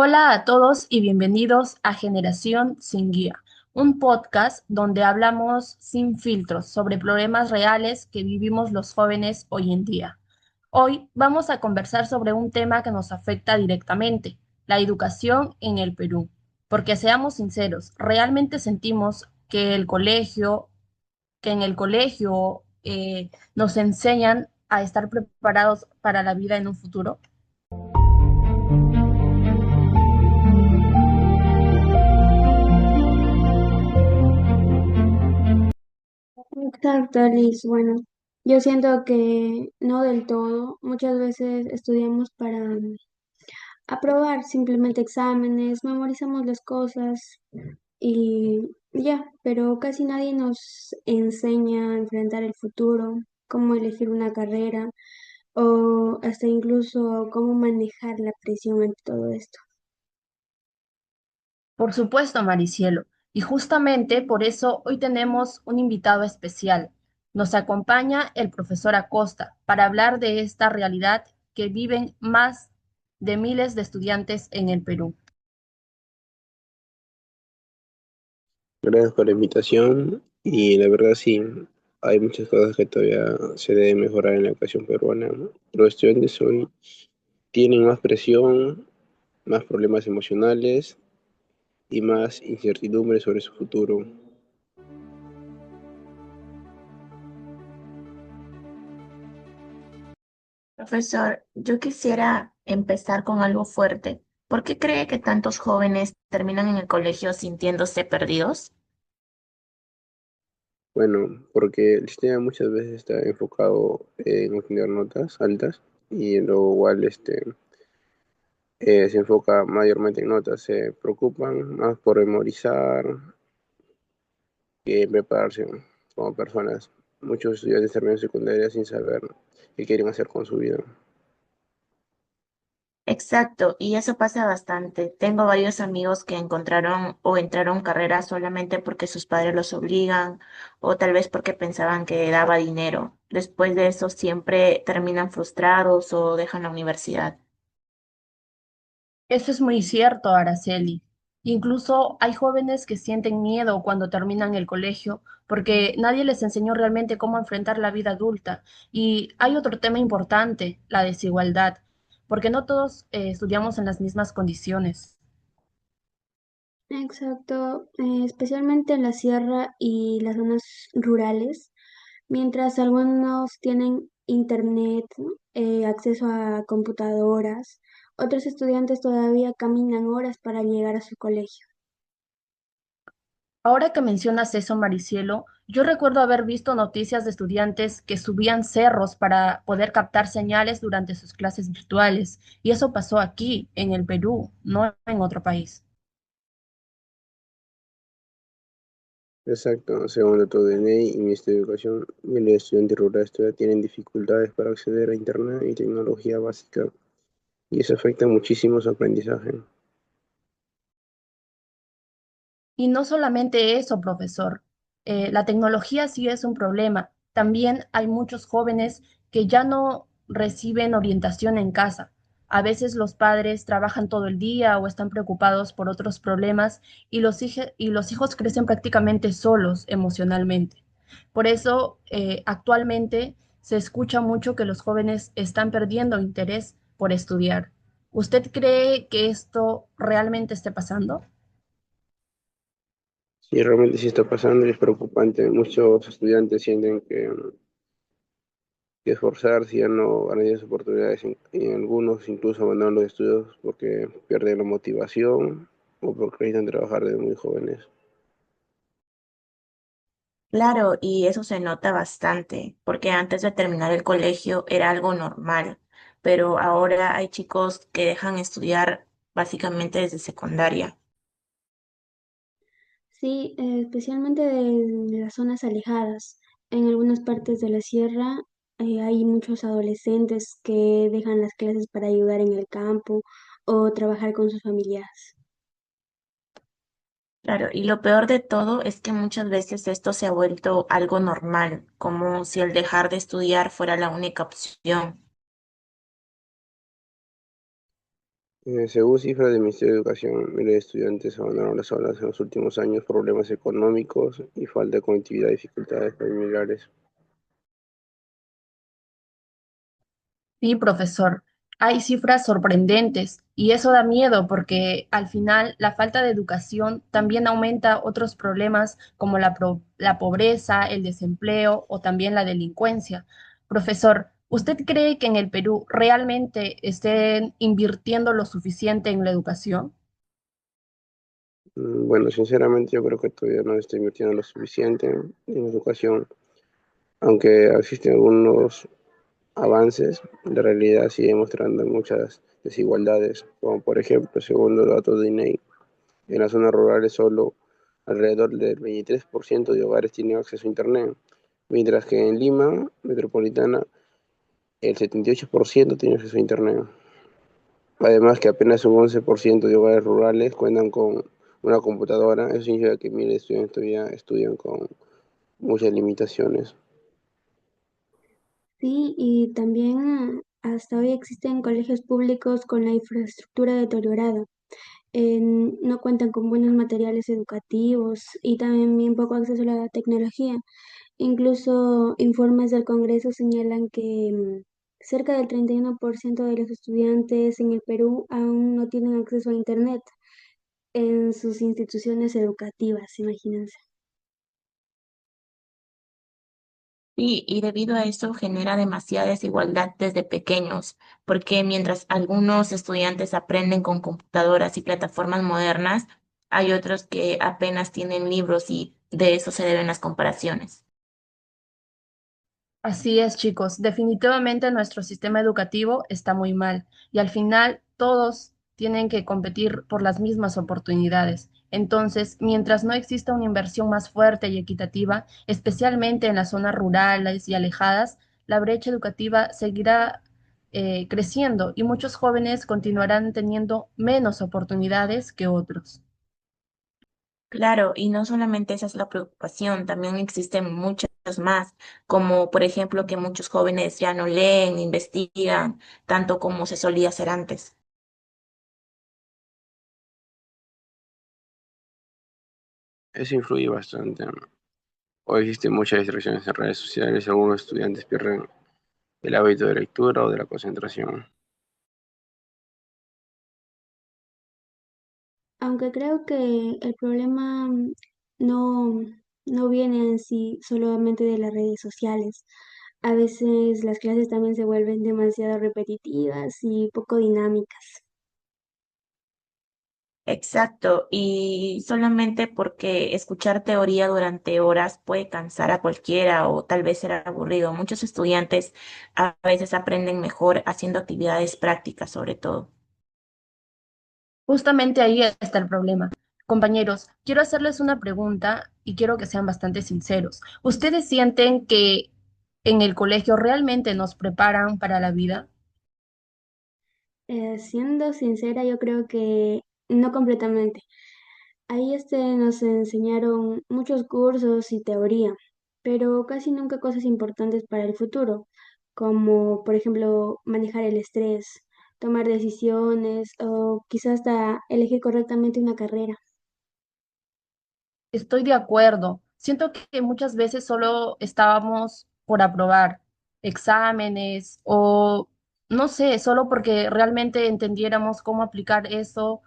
Hola a todos y bienvenidos a Generación Sin Guía, un podcast donde hablamos sin filtros sobre problemas reales que vivimos los jóvenes hoy en día. Hoy vamos a conversar sobre un tema que nos afecta directamente, la educación en el Perú. Porque seamos sinceros, realmente sentimos que en el colegio nos enseñan a estar preparados para la vida en un futuro. Exacto, Liz. Bueno, yo siento que no del todo. Muchas veces estudiamos para aprobar simplemente exámenes, memorizamos las cosas y ya, pero casi nadie nos enseña a enfrentar el futuro, cómo elegir una carrera o hasta incluso cómo manejar la presión ante todo esto. Por supuesto, Maricielo. Y justamente por eso hoy tenemos un invitado especial. Nos acompaña el profesor Acosta para hablar de esta realidad que viven más de miles de estudiantes en el Perú. Gracias por la invitación y la verdad sí, hay muchas cosas que todavía se deben mejorar en la educación peruana, ¿no? Los estudiantes hoy tienen más presión, más problemas emocionales y más incertidumbre sobre su futuro. Profesor, yo quisiera empezar con algo fuerte. ¿Por qué cree que tantos jóvenes terminan en el colegio sintiéndose perdidos? Bueno, porque el sistema muchas veces está enfocado en obtener notas altas y luego igual se enfoca mayormente en notas, se preocupan más por memorizar que prepararse como personas. Muchos estudiantes terminan secundaria sin saber qué quieren hacer con su vida. Exacto, y eso pasa bastante. Tengo varios amigos que encontraron o entraron carreras solamente porque sus padres los obligan o tal vez porque pensaban que daba dinero. Después de eso siempre terminan frustrados o dejan la universidad. Eso es muy cierto, Araceli. Incluso hay jóvenes que sienten miedo cuando terminan el colegio porque nadie les enseñó realmente cómo enfrentar la vida adulta. Y hay otro tema importante, la desigualdad, porque no todos estudiamos en las mismas condiciones. Exacto, especialmente en la sierra y las zonas rurales. Mientras algunos tienen internet, ¿no? Acceso a computadoras, otros estudiantes todavía caminan horas para llegar a su colegio. Ahora que mencionas eso, Maricielo, yo recuerdo haber visto noticias de estudiantes que subían cerros para poder captar señales durante sus clases virtuales, y eso pasó aquí, en el Perú, no en otro país. Exacto, según datos de DNI y Ministerio de Educación, miles de estudiantes rurales todavía tienen dificultades para acceder a Internet y tecnología básica, y eso afecta muchísimo su aprendizaje. Y no solamente eso, profesor. La tecnología sí es un problema. También hay muchos jóvenes que ya no reciben orientación en casa. A veces los padres trabajan todo el día o están preocupados por otros problemas y y los hijos crecen prácticamente solos emocionalmente. Por eso, actualmente se escucha mucho que los jóvenes están perdiendo interés por estudiar. ¿Usted cree que esto realmente esté pasando? Sí, realmente sí está pasando y es preocupante. Muchos estudiantes sienten que esforzarse y ya no van a tener oportunidades y algunos incluso abandonan los estudios porque pierden la motivación o porque necesitan trabajar desde muy jóvenes. Claro, y eso se nota bastante, porque antes de terminar el colegio era algo normal, pero ahora hay chicos que dejan estudiar básicamente desde secundaria. Sí, especialmente de las zonas alejadas. En algunas partes de la sierra hay muchos adolescentes que dejan las clases para ayudar en el campo o trabajar con sus familiares. Claro, y lo peor de todo es que muchas veces esto se ha vuelto algo normal, como si el dejar de estudiar fuera la única opción. Según cifras del Ministerio de Educación, miles de estudiantes abandonaron las aulas en los últimos años por problemas económicos y falta de conectividad y dificultades familiares. Sí, profesor, hay cifras sorprendentes y eso da miedo porque al final la falta de educación también aumenta otros problemas como la pobreza, el desempleo o también la delincuencia. Profesor, ¿usted cree que en el Perú realmente estén invirtiendo lo suficiente en la educación? Bueno, sinceramente yo creo que todavía no está invirtiendo lo suficiente en educación, aunque existen algunos avances, la realidad sigue mostrando muchas desigualdades, como por ejemplo, según los datos de INEI, en las zonas rurales solo alrededor del 23% de hogares tienen acceso a Internet, mientras que en Lima metropolitana el 78% tiene acceso a Internet. Además que apenas un 11% de hogares rurales cuentan con una computadora, eso significa que miles de estudiantes todavía estudian con muchas limitaciones. Sí, y también hasta hoy existen colegios públicos con la infraestructura deteriorada. No cuentan con buenos materiales educativos y también bien poco acceso a la tecnología. Incluso informes del Congreso señalan que cerca del 31% de los estudiantes en el Perú aún no tienen acceso a Internet en sus instituciones educativas, imagínense. Y debido a eso genera demasiada desigualdad desde pequeños, porque mientras algunos estudiantes aprenden con computadoras y plataformas modernas, hay otros que apenas tienen libros y de eso se deben las comparaciones. Así es, chicos. Definitivamente nuestro sistema educativo está muy mal y al final todos tienen que competir por las mismas oportunidades. Entonces, mientras no exista una inversión más fuerte y equitativa, especialmente en las zonas rurales y alejadas, la brecha educativa seguirá creciendo y muchos jóvenes continuarán teniendo menos oportunidades que otros. Claro, y no solamente esa es la preocupación, también existen muchas más, como por ejemplo que muchos jóvenes ya no leen, ni investigan, tanto como se solía hacer antes. Eso influye bastante. Hoy existen muchas distracciones en redes sociales y algunos estudiantes pierden el hábito de lectura o de la concentración. Aunque creo que el problema no, no viene en sí solamente de las redes sociales. A veces las clases también se vuelven demasiado repetitivas y poco dinámicas. Exacto, y solamente porque escuchar teoría durante horas puede cansar a cualquiera o tal vez ser aburrido. Muchos estudiantes a veces aprenden mejor haciendo actividades prácticas, sobre todo. Justamente ahí está el problema. Compañeros, quiero hacerles una pregunta y quiero que sean bastante sinceros. ¿Ustedes sienten que en el colegio realmente nos preparan para la vida? Siendo sincera, yo creo que no completamente. Ahí nos enseñaron muchos cursos y teoría, pero casi nunca cosas importantes para el futuro, como por ejemplo manejar el estrés, tomar decisiones o quizás hasta elegir correctamente una carrera. Estoy de acuerdo. Siento que muchas veces solo estábamos por aprobar exámenes o no sé, solo porque realmente entendiéramos cómo aplicar eso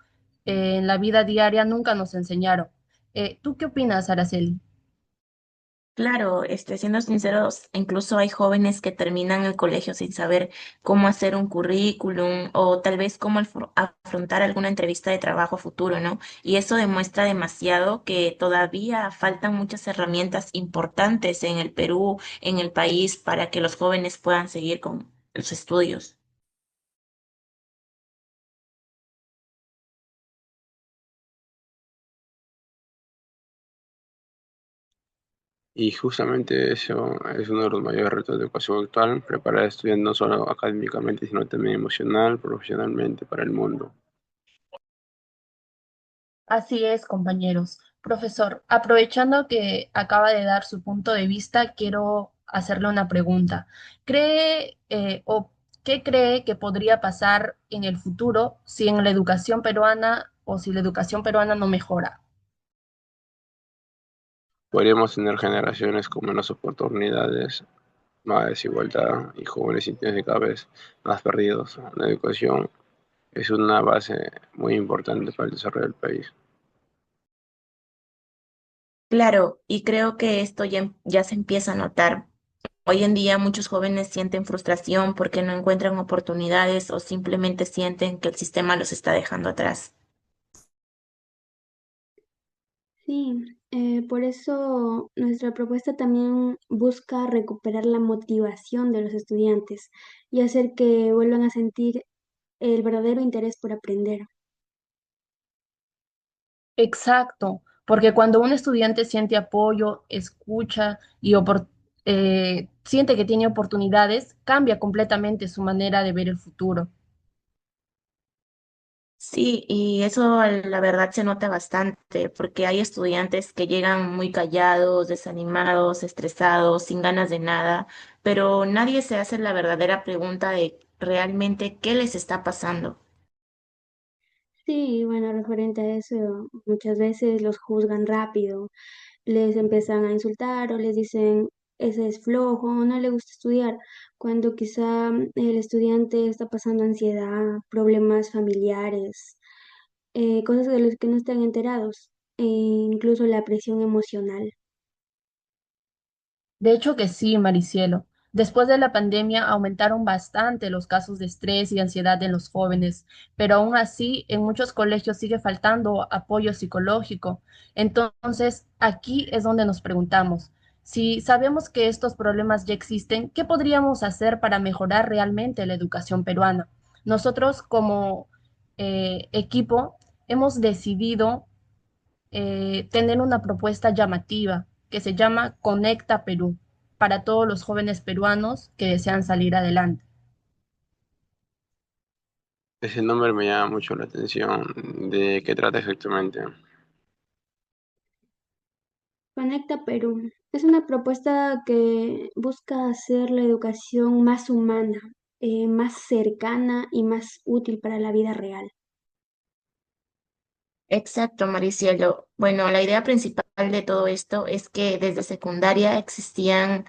en la vida diaria, nunca nos enseñaron. ¿Tú qué opinas, Araceli? Claro, siendo sinceros, incluso hay jóvenes que terminan el colegio sin saber cómo hacer un currículum o tal vez cómo afrontar alguna entrevista de trabajo futuro, ¿no? Y eso demuestra demasiado que todavía faltan muchas herramientas importantes en el Perú, en el país, para que los jóvenes puedan seguir con los estudios. Y justamente eso es uno de los mayores retos de educación actual, preparar a estudiantes no solo académicamente, sino también emocional, profesionalmente para el mundo. Así es, compañeros. Profesor, aprovechando que acaba de dar su punto de vista, quiero hacerle una pregunta. ¿Cree o ¿Qué cree que podría pasar en el futuro si en la educación peruana o si la educación peruana no mejora? Podríamos tener generaciones con menos oportunidades, más desigualdad y jóvenes sintiéndose cada vez más perdidos. La educación es una base muy importante para el desarrollo del país. Claro, y creo que esto ya se empieza a notar. Hoy en día muchos jóvenes sienten frustración porque no encuentran oportunidades o simplemente sienten que el sistema los está dejando atrás. Sí, por eso nuestra propuesta también busca recuperar la motivación de los estudiantes y hacer que vuelvan a sentir el verdadero interés por aprender. Exacto, porque cuando un estudiante siente apoyo, escucha y siente que tiene oportunidades, cambia completamente su manera de ver el futuro. Sí, y eso la verdad se nota bastante, porque hay estudiantes que llegan muy callados, desanimados, estresados, sin ganas de nada, pero nadie se hace la verdadera pregunta de realmente qué les está pasando. Sí, bueno, referente a eso, muchas veces los juzgan rápido, les empiezan a insultar o les dicen, ese es flojo, no le gusta estudiar, cuando quizá el estudiante está pasando ansiedad, problemas familiares, cosas de las que no están enterados, e incluso la presión emocional. De hecho que sí, Maricielo. Después de la pandemia aumentaron bastante los casos de estrés y ansiedad en los jóvenes, pero aún así en muchos colegios sigue faltando apoyo psicológico. Entonces, aquí es donde nos preguntamos, si sabemos que estos problemas ya existen, ¿qué podríamos hacer para mejorar realmente la educación peruana? Nosotros como equipo hemos decidido tener una propuesta llamativa que se llama Conecta Perú para todos los jóvenes peruanos que desean salir adelante. Ese nombre me llama mucho la atención. ¿De qué trata exactamente? Conecta Perú. Es una propuesta que busca hacer la educación más humana, más cercana y más útil para la vida real. Exacto, Maricielo. Bueno, la idea principal de todo esto es que desde secundaria existían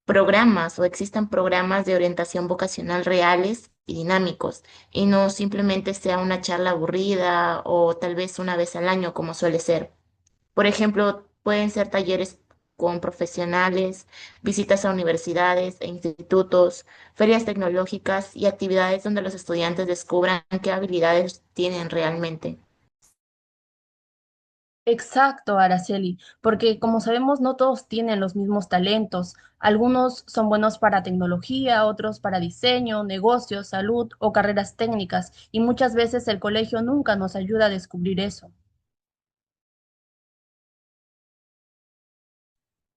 programas o existan programas de orientación vocacional reales y dinámicos, y no simplemente sea una charla aburrida o tal vez una vez al año como suele ser. Por ejemplo, pueden ser talleres con profesionales, visitas a universidades e institutos, ferias tecnológicas y actividades donde los estudiantes descubran qué habilidades tienen realmente. Exacto, Araceli, porque como sabemos, no todos tienen los mismos talentos. Algunos son buenos para tecnología, otros para diseño, negocios, salud o carreras técnicas, y muchas veces el colegio nunca nos ayuda a descubrir eso.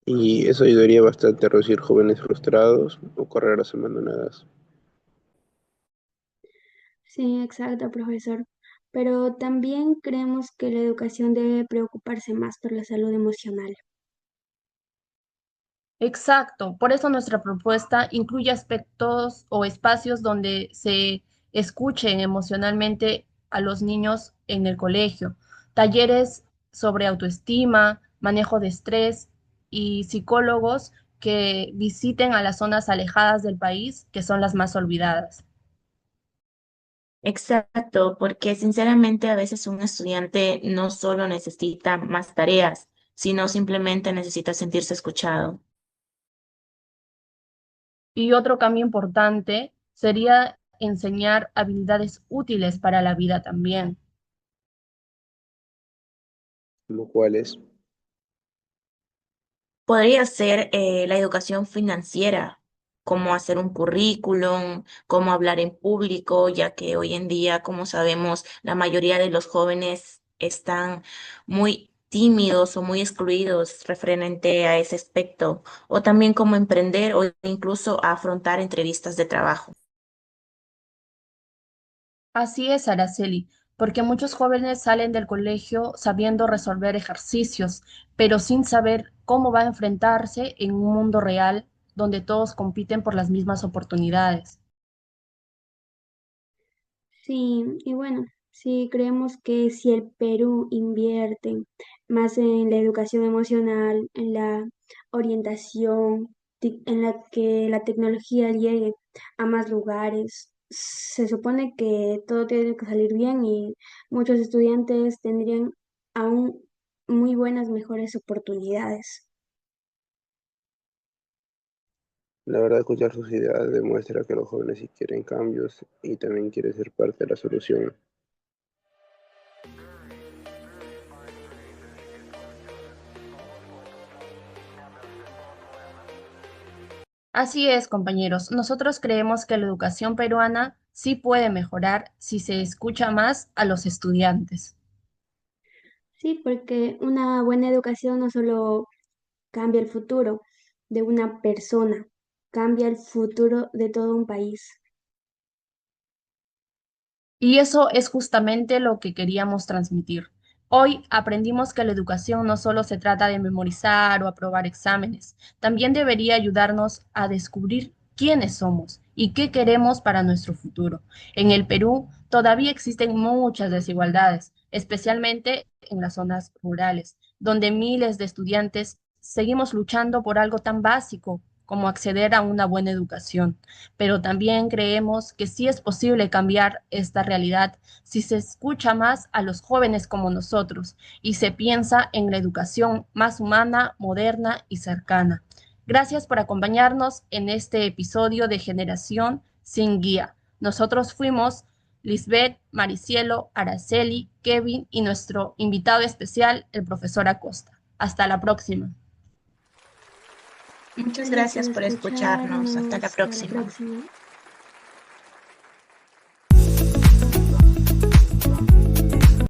Y eso ayudaría bastante a reducir jóvenes frustrados o carreras abandonadas. Sí, exacto, profesor. Pero también creemos que la educación debe preocuparse más por la salud emocional. Exacto, por eso nuestra propuesta incluye aspectos o espacios donde se escuchen emocionalmente a los niños en el colegio, talleres sobre autoestima, manejo de estrés y psicólogos que visiten a las zonas alejadas del país, que son las más olvidadas. Exacto, porque sinceramente a veces un estudiante no solo necesita más tareas, sino simplemente necesita sentirse escuchado. Y otro cambio importante sería enseñar habilidades útiles para la vida también. Como cuáles. Podría ser la educación financiera, cómo hacer un currículum, cómo hablar en público, ya que hoy en día, como sabemos, la mayoría de los jóvenes están muy tímidos o muy excluidos referente a ese aspecto, o también cómo emprender o incluso afrontar entrevistas de trabajo. Así es, Araceli, porque muchos jóvenes salen del colegio sabiendo resolver ejercicios, pero sin saber cómo va a enfrentarse en un mundo real donde todos compiten por las mismas oportunidades. Sí, y bueno, sí creemos que si el Perú invierte más en la educación emocional, en la orientación, en la que la tecnología llegue a más lugares, se supone que todo tiene que salir bien y muchos estudiantes tendrían aún muy buenas, mejores oportunidades. La verdad, escuchar sus ideas demuestra que los jóvenes sí quieren cambios y también quieren ser parte de la solución. Así es, compañeros. Nosotros creemos que la educación peruana sí puede mejorar si se escucha más a los estudiantes. Sí, porque una buena educación no solo cambia el futuro de una persona, cambia el futuro de todo un país. Y eso es justamente lo que queríamos transmitir. Hoy aprendimos que la educación no solo se trata de memorizar o aprobar exámenes, también debería ayudarnos a descubrir quiénes somos y qué queremos para nuestro futuro. En el Perú todavía existen muchas desigualdades, especialmente en las zonas rurales, donde miles de estudiantes seguimos luchando por algo tan básico como acceder a una buena educación, pero también creemos que sí es posible cambiar esta realidad si se escucha más a los jóvenes como nosotros y se piensa en la educación más humana, moderna y cercana. Gracias por acompañarnos en este episodio de Generación sin Guía. Nosotros fuimos Lisbeth, Maricielo, Araceli, Kevin y nuestro invitado especial, el profesor Acosta. Hasta la próxima. Muchas Gracias por gracias por escucharnos. Hasta la escucharnos. Hasta la próxima. próxima.